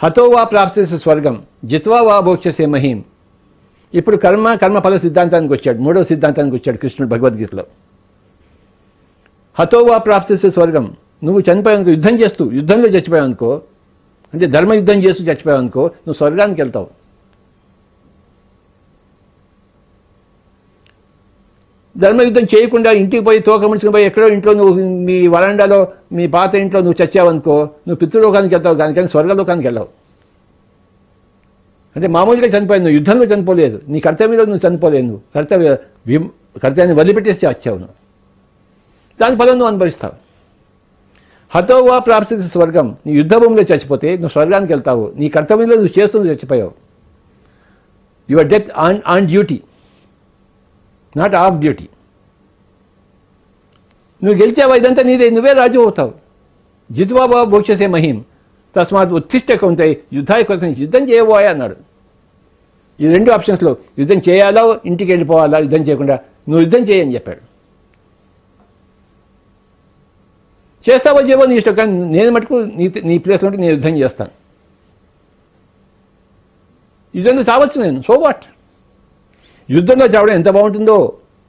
హతో వా ప్రాప్స్యసి స్వర్గం జిత్వా వా భోక్ష్యసే మహీం. ఇప్పుడు కర్మఫల సిద్ధాంతానికి వచ్చాడు, మూడవ సిద్ధాంతానికి వచ్చాడు కృష్ణుడు భగవద్గీతలో. హతో వా ప్రాప్స్యసి స్వర్గం, నువ్వు చనిపోయావనుకో, యుద్ధంలో చచ్చిపోయావనుకో, అంటే ధర్మయుద్ధం చేస్తూ చచ్చిపోయావనుకో, నువ్వు స్వర్గానికి వెళ్తావు. ధర్మయుద్ధం చేయకుండా ఇంటికి పోయి తోక ముడుచుకుని పోయి ఎక్కడో ఇంట్లో నువ్వు మీ వరండాలో మీ పాత ఇంట్లో నువ్వు చచ్చావనుకో, నువ్వు పితృలోకానికి వెళ్తావు, కానీ స్వర్గలోకానికి వెళ్ళావు. అంటే మామూలుగా చనిపోయావు, నువ్వు యుద్ధంలో చనిపోలేదు, నీ కర్తవ్యంలో నువ్వు చనిపోలేదు, నువ్వు కర్తవ్యాన్ని వదిలిపెట్టేసి వచ్చావు, నువ్వు దాని ఫలం నువ్వు అనుభవిస్తావు. హతో వా ప్రాప్స్యసి స్వర్గం, నీ యుద్ధభూమిలో చచ్చిపోతే నువ్వు స్వర్గానికి వెళ్తావు, నీ కర్తవ్యంలో నువ్వు చేస్తూ చచ్చిపోయావు. Your death on duty, not off duty. నువ్వు గెలిచావా, ఇదంతా నీదే, నువ్వే రాజు అవుతావు. జిత్వా వా భోక్ష్యసే మహీం తస్మాత్ ఉత్తిష్ట కౌంతేయ యుద్ధాయ కృతం, యుద్ధం చేయబోయా అన్నాడు. ఈ రెండు ఆప్షన్స్లో యుద్ధం చేయాలా, ఇంటికి వెళ్ళిపోవాలా, యుద్ధం చేయకుండా నువ్వు యుద్ధం చేయని చెప్పాడు. చేస్తావో చేయవో నీ ఇష్టం, కానీ నేను మటుకు నీ ప్లేస్లో ఉంటే నేను యుద్ధం చేస్తాను. యుద్ధంలో చావచ్చు నేను, సో వాట్. యుద్ధంలో చావడం ఎంత బాగుంటుందో,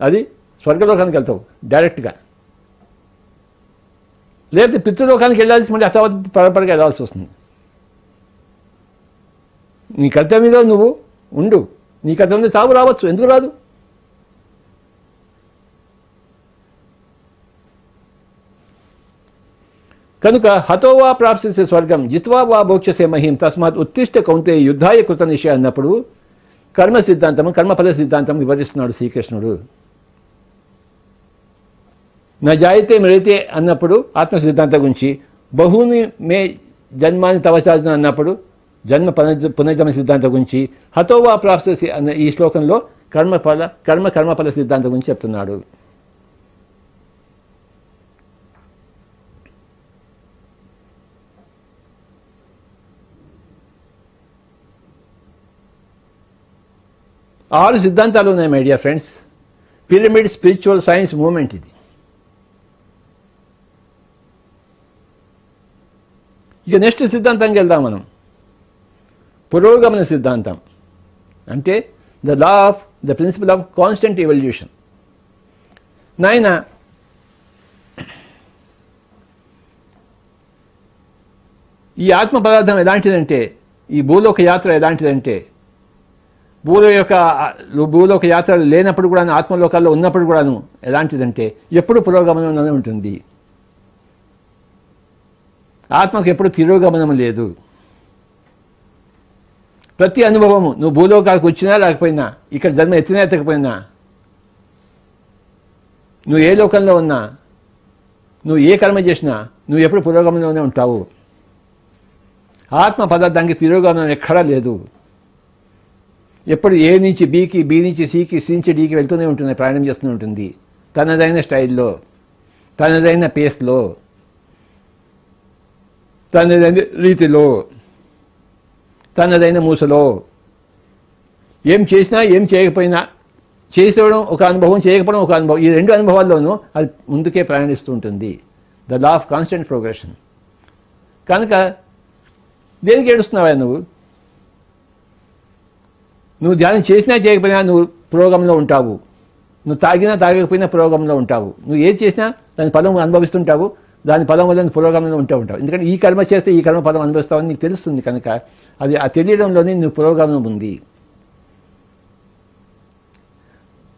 అది స్వర్గలోకానికి వెళ్తావు డైరెక్ట్గా. లేకపోతే పితృలోకానికి వెళ్ళాల్సి మళ్ళీ అతవత్ పరపరగా వెళ్ళాల్సి వస్తుంది. నీ కర్తవ్యంలో నువ్వు ఉండు, నీ కర్తవ్యంలో చావు రావచ్చు, ఎందుకు రాదు. కనుక హతో వా ప్రాప్స్యసి స్వర్గం జిత్వా వా భోక్ష్యసే మహీం తస్మాత్ ఉత్తిష్ట కౌంతేయ యుద్ధాయ కృత నిశ్చయ అన్నప్పుడు కర్మ సిద్ధాంతం, కర్మఫల సిద్ధాంతం వివరిస్తున్నాడు శ్రీకృష్ణుడు. నా జాయితే మిళితే అన్నప్పుడు ఆత్మ సిద్ధాంతం గురించి, బహూని మే జన్మాని తవచార్జున అన్నప్పుడు పునర్జన్మ సిద్ధాంతం గురించి, హతో వా ప్రాప్స్యసి అన్న ఈ శ్లోకంలో కర్మఫల సిద్ధాంతం గురించి చెప్తున్నాడు. ఆరు సిద్ధాంతాలు ఉన్నాయి my dear friends. Pyramid spiritual science movement ఇది. ఇక నెక్స్ట్ సిద్ధాంతంకి వెళ్దాం మనం. పురోగమన సిద్ధాంతం అంటే the principle of constant evolution. నాయన ఈ ఆత్మ పదార్థం ఎలాంటిదంటే, ఈ భూలోక యాత్ర ఎలాంటిదంటే, భూలోక యాత్రలు లేనప్పుడు కూడాను, ఆత్మలోకాల్లో ఉన్నప్పుడు కూడాను ఎలాంటిదంటే ఎప్పుడు పురోగమనంలోనే ఉంటుంది. ఆత్మకు ఎప్పుడు తిరోగమనం లేదు. ప్రతి అనుభవము, నువ్వు భూలోకాలకు వచ్చినా లేకపోయినా, ఇక్కడ జన్మ ఎత్తినా ఎత్తకపోయినా, నువ్వు ఏ లోకంలో ఉన్నా, నువ్వు ఏ కర్మ చేసినా, నువ్వు ఎప్పుడు పురోగమనంలోనే ఉంటావు. ఆత్మ పదార్థానికి తిరోగమనం ఎక్కడా లేదు. ఎప్పుడు ఏ నుంచి బీకి, బి నుంచి సికి, సి నుంచి డీకి వెళ్తూనే ఉంటుంది, ప్రయాణం చేస్తూనే ఉంటుంది. తనదైన స్టైల్లో, తనదైన పేస్లో, తనదైన రీతిలో, తనదైన మూసలో. ఏం చేసినా ఏం చేయకపోయినా, చేసేయడం ఒక అనుభవం, చేయకపోవడం ఒక అనుభవం, ఈ రెండు అనుభవాల్లోనూ అది ముందుకే ప్రయాణిస్తూ ఉంటుంది. The law of constant progression. కనుక దేనికి ఏడుస్తున్నావా నువ్వు ధ్యానం చేసినా చేయకపోయినా నువ్వు పురోగమనంలో ఉంటావు. నువ్వు తాగినా తాగకపోయినా పురోగమనంలో ఉంటావు. నువ్వు ఏది చేసినా దాని ఫలం అనుభవిస్తుంటావు, దాని ఫలం వల్ల పురోగమనంలో ఉంటావు. ఎందుకంటే ఈ కర్మ చేస్తే ఈ కర్మ ఫలం అనుభవిస్తావని నీకు తెలుస్తుంది. కనుక అది ఆ తెలియడంలోనే నువ్వు పురోగమనం ఉంది.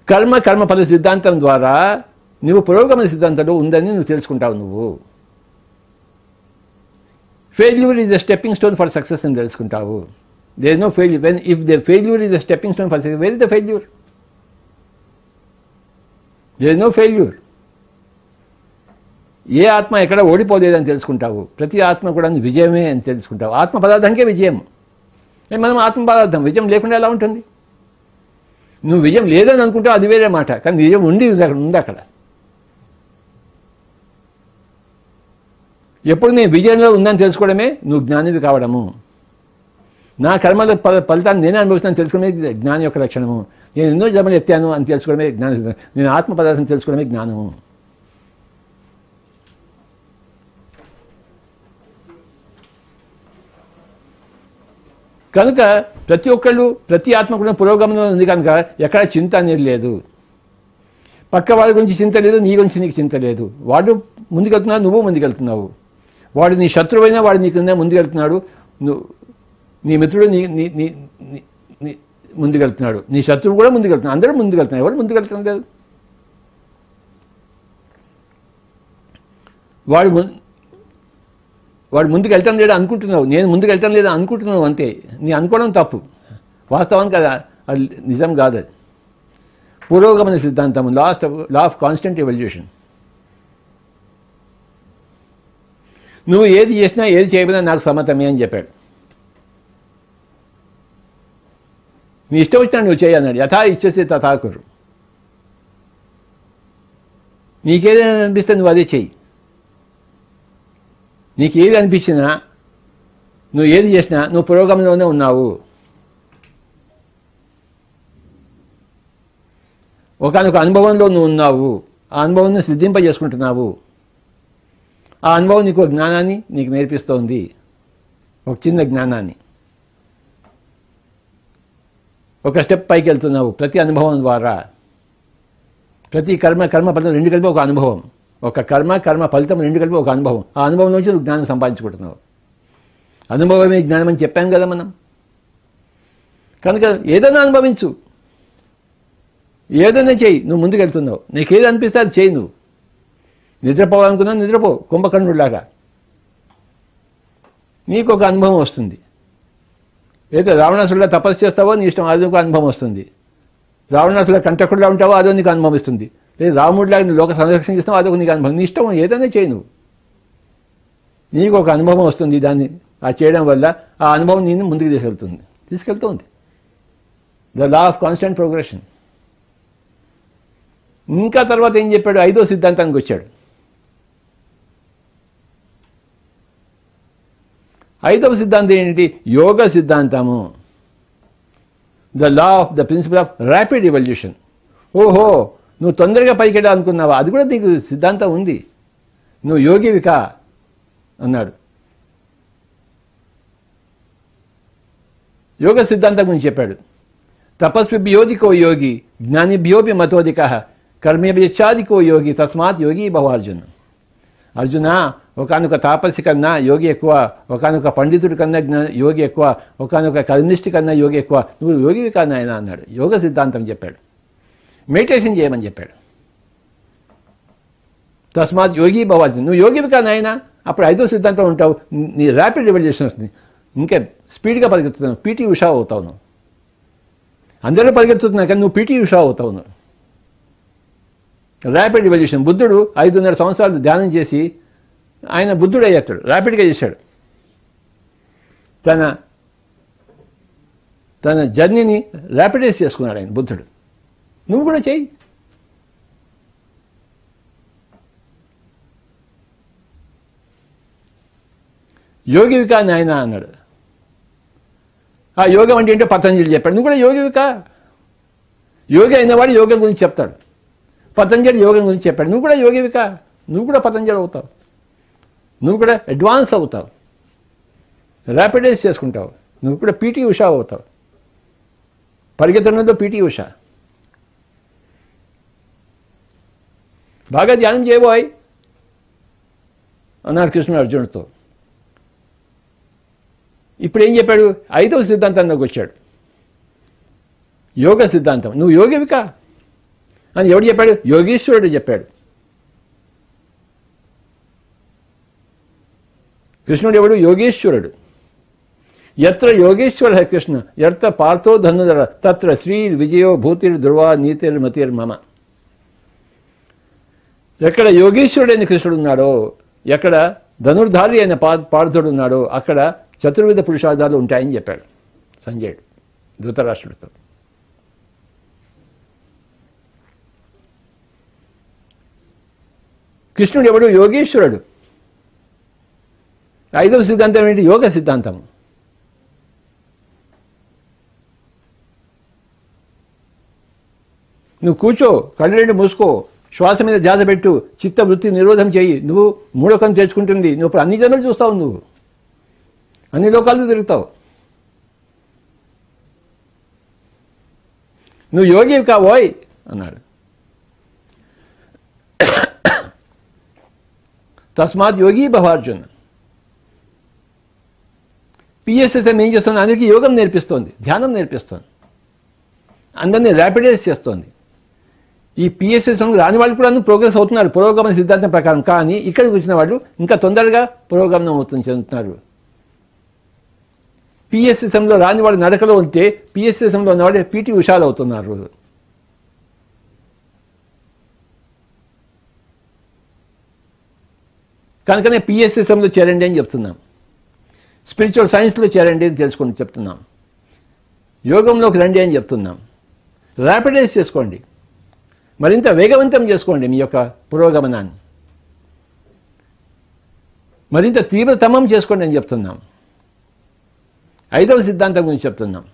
కర్మఫల సిద్ధాంతం ద్వారా నువ్వు పురోగమన సిద్ధాంతంలో ఉందని నువ్వు తెలుసుకుంటావు. నువ్వు failure is the stepping stone for success అని తెలుసుకుంటావు. There is no failure. If the failure is a stepping stone for success, where is the failure? There is no failure. ఏ ఆత్మ ఎక్కడ ఓడిపోలేదని తెలుసుకుంటావు. ప్రతి ఆత్మ కూడా విజయమే అని తెలుసుకుంటావు. ఆత్మ పదార్థంకే విజయం. మనం ఆత్మ పదార్థం, విజయం లేకుండా ఎలా ఉంటుంది? నువ్వు విజయం లేదని అనుకుంటావు, అది వేరే మాట. కానీ విజయం ఉంది అక్కడ. ఎప్పుడు నేను విజయంలో ఉందని తెలుసుకోవడమే నువ్వు జ్ఞానివి కావడము. నా కర్మల ఫలితాన్ని నేనే అనుభవిస్తున్నాను తెలుసుకోవడమే జ్ఞాని యొక్క లక్షణము. నేను ఎన్నో జన్మలు ఎత్తాను అని తెలుసుకోవడమే జ్ఞానం. నేను ఆత్మ పదార్థం తెలుసుకోవడమే జ్ఞానము. కనుక ప్రతి ఒక్కళ్ళు ప్రతి ఆత్మ కూడా పురోగమనం ఉంది కనుక ఎక్కడ చింత అనేది లేదు. పక్క వాళ్ళ గురించి చింత లేదు, నీ గురించి నీకు చింత లేదు. వాడు ముందుకెళ్తున్నావు, నువ్వు ముందుకెళ్తున్నావు. వాడు నీ శత్రువైనా వాడు నీకు ముందుకెళ్తున్నాడు, నీ మిత్రుడు నీ ముందుకెళ్తున్నాడు, నీ శత్రువు కూడా ముందుకెళ్తున్నాడు. అందరూ ముందుకెళ్తున్నారు. ఎవరు ముందుకెళ్తున్నారు లేదు. వాడు ముందుకు వెళ్తాను లేదా అనుకుంటున్నావు, నేను ముందుకు వెళ్తాను లేదా అనుకుంటున్నావు, అంతే. నీ అనుకోవడం తప్పు, వాస్తవానికి అది నిజం కాదు. అది పురోగమన సిద్ధాంతం, లా ఆఫ్ కాన్స్టెంట్ ఎవల్యూషన్. నువ్వు ఏది చేసినా ఏది చేయబోయినా నాకు సమ్మతమే అని చెప్పాడు. నీ ఇష్టం వచ్చినా నువ్వు చేయన్నాడు. యథా ఇచ్చేస్తే తథాకురు. నీకేదైనా అనిపిస్తే నువ్వు అదే చెయ్యి. నీకు ఏది అనిపించినా, నువ్వు ఏది చేసినా నువ్వు పురోగమనంలోనే ఉన్నావు. ఒకనొక అనుభవంలో నువ్వు ఉన్నావు. ఆ అనుభవాన్ని సిద్ధింపజేసుకుంటున్నావు. ఆ అనుభవం నీకు జ్ఞానాన్ని నీకు నేర్పిస్తోంది, ఒక చిన్న జ్ఞానాన్ని. ఒక స్టెప్ పైకి వెళ్తున్నావు ప్రతి అనుభవం ద్వారా. ప్రతి కర్మ ఫలితం రెండు కలిపి ఒక అనుభవం. ఒక కర్మ ఫలితం రెండు కలిపి ఒక అనుభవం. ఆ అనుభవం నుంచి నువ్వు జ్ఞానం సంపాదించుకుంటున్నావు. అనుభవమే జ్ఞానం అని చెప్పాం కదా మనం. కనుక ఏదైనా అనుభవించు, ఏదైనా చెయ్యి. నువ్వు ముందుకెళ్తున్నావు. నీకేది అనిపిస్తే అది చెయ్యి. నువ్వు నిద్రపోవాలనుకున్నా నిద్రపో, కుంభకర్ణుడిలాగా. నీకు ఒక అనుభవం వస్తుంది. ఏదో రావణాసుడిలా తపస్సు చేస్తావో నీ ఇష్టం, అదొక అనుభవం వస్తుంది. రావణాసుడిలా కంటకుడిలా ఉంటావో అదో నీకు అనుభవం ఇస్తుంది. లేదు రాముడిలాగా నువ్వు లోక సంరక్షణ చేస్తావు, అదొక నీకు అనుభవం. నీ ఇష్టం, ఏదైనా చేయి. నువ్వు నీకు ఒక అనుభవం వస్తుంది. దాన్ని చేయడం వల్ల ఆ అనుభవం నేను ముందుకు తీసుకెళ్తుంది. The law of constant progression. ఇంకా తర్వాత ఏం చెప్పాడు? 5వ సిద్ధాంతానికి వచ్చాడు. 5వ సిద్ధాంతం ఏంటి? యోగ సిద్ధాంతము. The law of the principle of rapid evolution. ఓహో, నువ్వు తొందరగా పైకి వెళ్ళాలనుకున్నావా? అది కూడా నీకు సిద్ధాంతం ఉంది. నువ్వు యోగివికా అన్నాడు. యోగ సిద్ధాంతం గురించి చెప్పాడు. తపస్విభ్యోధికో యోగి, జ్ఞానిభ్యోపి మతోధిక, కర్మేభ్యచ్చాదికో యోగి, తస్మాత్ యోగి భవ అర్జున. అర్జున, ఒకనొక తాపసి కన్నా యోగి ఎక్కువ, ఒకనొక పండితుడి కన్నా యోగి ఎక్కువ, ఒకనొక కర్మిష్టి కన్నా యోగి ఎక్కువ. నువ్వు యోగివి కాదు ఆయన అన్నాడు. యోగ సిద్ధాంతం చెప్పాడు. మెడిటేషన్ చేయమని చెప్పాడు. తస్మాత్ యోగి భవ అర్జున. నువ్వు యోగివి కాదు ఆయన, అప్పుడు 5వ సిద్ధాంతం ఉంటావు. నీ ర్యాపిడ్ ఎవల్యూషన్ వస్తుంది. ఇంకా స్పీడ్గా పరిగెత్తుతున్నావు. పీటీ ఉషా అవుతావు నువ్వు. అందరూ పరిగెత్తుతున్నావు కానీ నువ్వు పీటీ ఉషా అవుతావు నువ్వు. Rapid evolution. బుద్ధుడు 5.5 సంవత్సరాలు ధ్యానం చేసి ఆయన బుద్ధుడు అయ్యేస్తాడు. ర్యాపిడ్గా చేశాడు. తన జర్నీని ర్యాపిడైజ్ చేసుకున్నాడు ఆయన బుద్ధుడు. నువ్వు కూడా చెయ్యి. యోగివికా నాయన అన్నాడు. ఆ యోగం అంటే ఏంటో పతంజలి చెప్పాడు. నువ్వు కూడా యోగివికా. యోగి అయినవాడు యోగం గురించి చెప్తాడు. పతంజలి యోగం గురించి చెప్పాడు. నువ్వు కూడా యోగివికా. నువ్వు కూడా పతంజలి అవుతావు. నువ్వు కూడా అడ్వాన్స్ అవుతావు. ర్యాపిడైజ్ చేసుకుంటావు. నువ్వు కూడా పీటీ ఉషా అవుతావు. పరిగెత్తడంలో పీటీ ఉషా. బాగా ధ్యానం చేయబోయ్ అన్నాడు కృష్ణుడు అర్జునుడితో. ఇప్పుడు ఏం చెప్పాడు? 5వ సిద్ధాంతంలోకి వచ్చాడు. యోగ సిద్ధాంతం. నువ్వు యోగివికా అని ఎవడు చెప్పాడు? యోగీశ్వరుడు చెప్పాడు. కృష్ణుడు ఎవడు? యోగేశ్వరుడు. ఎత్ర యోగేశ్వర కృష్ణ ఎత్ర పార్థో ధనుధర తత్ర శ్రీ విజయో భూతిర్ ధ్రువ నీతిర్ మతిర్ మమ. ఎక్కడ యోగేశ్వరుడైన కృష్ణుడు ఉన్నాడో, ఎక్కడ ధనుర్ధారి అయిన పార్థుడు ఉన్నాడో అక్కడ చతుర్విధ పురుషార్థాలు ఉంటాయని చెప్పాడు సంజయుడు ధృతరాష్ట్రుడితో. కృష్ణుడు ఎవడు? యోగేశ్వరుడు. 5వ సిద్ధాంతం ఏంటి? యోగ సిద్ధాంతం. నువ్వు కూర్చో, కళ్ళు రెండు మూసుకో, శ్వాస మీద ధ్యాస పెట్టు, చిత్త వృత్తి నిరోధం చేయి. నువ్వు మూఢకం తెచ్చుకుంటుంది. నువ్వు అన్ని జన్మలు చూస్తావు. నువ్వు అన్ని లోకాలు తిరుగుతావు. నువ్వు యోగివి కావోయ్ అన్నాడు. తస్మాత్ యోగి భవార్జున. పిఎస్ఎస్ఎం ఏం చేస్తుంది? అందరికీ యోగం నేర్పిస్తోంది, ధ్యానం నేర్పిస్తోంది, అందరినీ ర్యాపిడైజ్ చేస్తోంది. ఈ పిఎస్ఎస్ఎం రాని వాళ్ళు కూడా ప్రోగ్రెస్ అవుతున్నారు పురోగమన సిద్ధాంతం ప్రకారం. కానీ ఇక్కడికి వచ్చిన వాళ్ళు ఇంకా తొందరగా పురోగమనం చెందుతున్నారు. పిఎస్ఎస్ఎంలో రాని వాళ్ళు నడకలో ఉంటే పిఎస్ఎస్ఎంలో ఉన్నవాళ్ళు పీటీ ఉషాలు అవుతున్నారు. కనుకనే పిఎస్ఎస్ఎంలో చేరండి అని చెప్తున్నాం. స్పిరిచువల్ సైన్స్లో చేరండి అని తెలుసుకొని చెప్తున్నాం. యోగంలోకి రండి అని చెప్తున్నాం. ర్యాపిడైజ్ చేసుకోండి, మరింత వేగవంతం చేసుకోండి మీ యొక్క పురోగమనాన్ని, మరింత తీవ్రతమం చేసుకోండి అని చెప్తున్నాం. 5వ సిద్ధాంతం గురించి చెప్తున్నాం.